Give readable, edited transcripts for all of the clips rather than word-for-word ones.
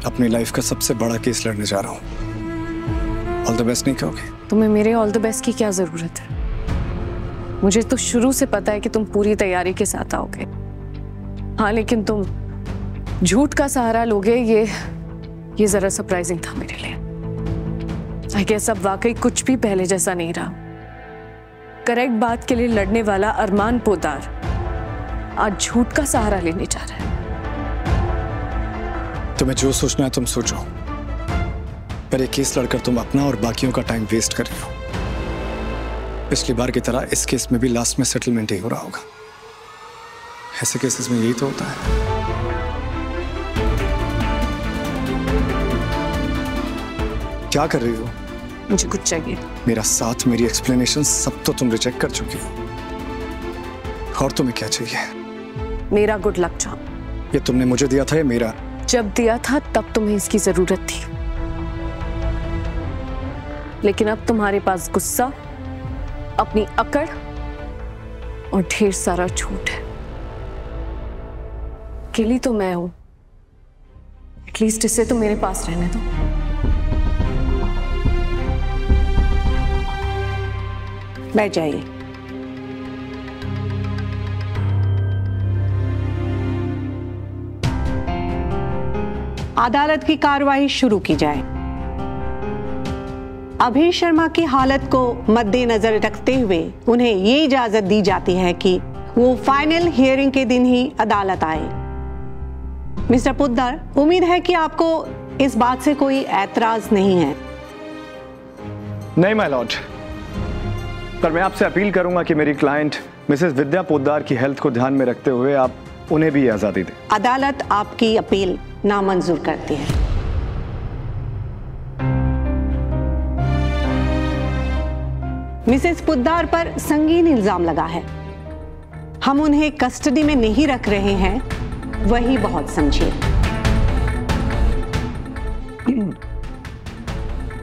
अपनी लाइफ का सबसे बड़ा केस लड़ने जा रहा हूँ। ऑल द बेस्ट नहीं कहोगे? तुम्हें मेरे ऑल द बेस्ट की क्या जरूरत है? मुझे तो शुरू से पता है कि तुम पूरी तैयारी के साथ आओगे। हाँ, लेकिन तुम झूठ का सहारा लोगे, ये जरा सरप्राइजिंग था मेरे लिए। आई गेस अब वाकई कुछ भी पहले जैसा नहीं रहा। करेक्ट बात के लिए लड़ने वाला अरमान पोद्दार आज झूठ का सहारा लेने जा रहा है। तुम्हें जो सोचना है तुम सोचो, पर एक केस लड़कर तुम अपना और बाकियों का टाइम वेस्ट कर रही हो। पिछली बार की तरह इस केस में भी लास्ट में सेटलमेंट ही हो रहा होगा। ऐसे केसेस में यही तो होता है। क्या कर रही हो? मुझे कुछ चाहिए। मेरा साथ, मेरी एक्सप्लेनेशन सब तो तुम रिजेक्ट कर चुकी हो। और तुम्हें क्या चाहिए? मेरा गुड लक चार्म। ये तुमने मुझे दिया था या मेरा? जब दिया था तब तुम्हें इसकी जरूरत थी, लेकिन अब तुम्हारे पास गुस्सा, अपनी अकड़ और ढेर सारा झूठ है। अकेली तो मैं हूं, एटलीस्ट इसे तो मेरे पास रहने दो। बैठ जाइए। अदालत की कार्रवाई शुरू की जाए। अभीर शर्मा की हालत को मद्देनजर रखते हुए उन्हें ये इजाजत दी जाती है कि वो फाइनल हियरिंग के दिन ही अदालत आए। मिस्टर पोद्दार, उम्मीद है कि आपको इस बात से कोई ऐतराज नहीं है। नहीं माय लॉर्ड, पर मैं आपसे अपील करूंगा कि मेरी क्लाइंट मिसेस विद्या पोद्दार की हेल्थ को ध्यान में रखते हुए आप उन्हें भी आजादी दें। अदालत आपकी अपील नामंजूर करती है। मिसेस पोद्दार पर संगीन इल्जाम लगा है। हम उन्हें कस्टडी में नहीं रख रहे हैं, वही बहुत समझिए।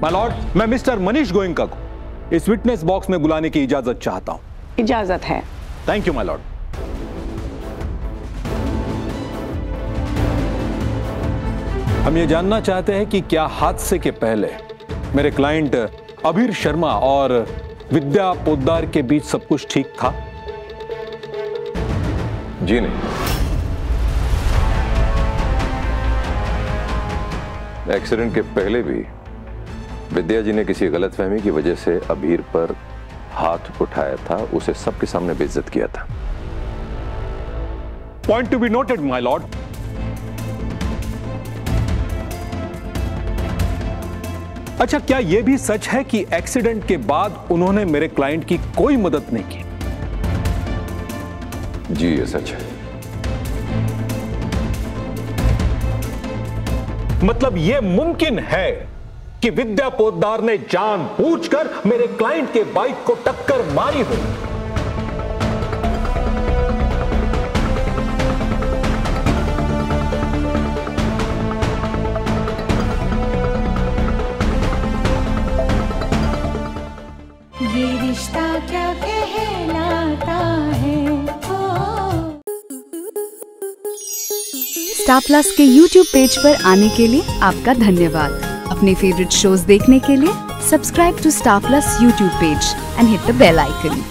माय लॉर्ड, मैं मिस्टर मनीष गोयंका को इस विटनेस बॉक्स में बुलाने की इजाजत चाहता हूं। इजाजत है। Thank you my Lord. हम ये जानना चाहते हैं कि क्या हादसे के पहले मेरे क्लाइंट अभीर शर्मा और विद्या पोद्दार के बीच सब कुछ ठीक था? जी नहीं। एक्सीडेंट के पहले भी विद्या जी ने किसी गलतफहमी की वजह से अभीर पर हाथ उठाया था, उसे सबके सामने बेइज्जत किया था। Point to be noted my Lord. अच्छा, क्या यह भी सच है कि एक्सीडेंट के बाद उन्होंने मेरे क्लाइंट की कोई मदद नहीं की? जी ये सच है। मतलब यह मुमकिन है कि विद्या पोद्दार ने जानबूझकर मेरे क्लाइंट के बाइक को टक्कर मारी हो? ये रिश्ता क्या कहलाता है। स्टार प्लस के YouTube पेज पर आने के लिए आपका धन्यवाद। अपने फेवरेट शोज देखने के लिए subscribe to Star Plus YouTube page and hit the bell icon.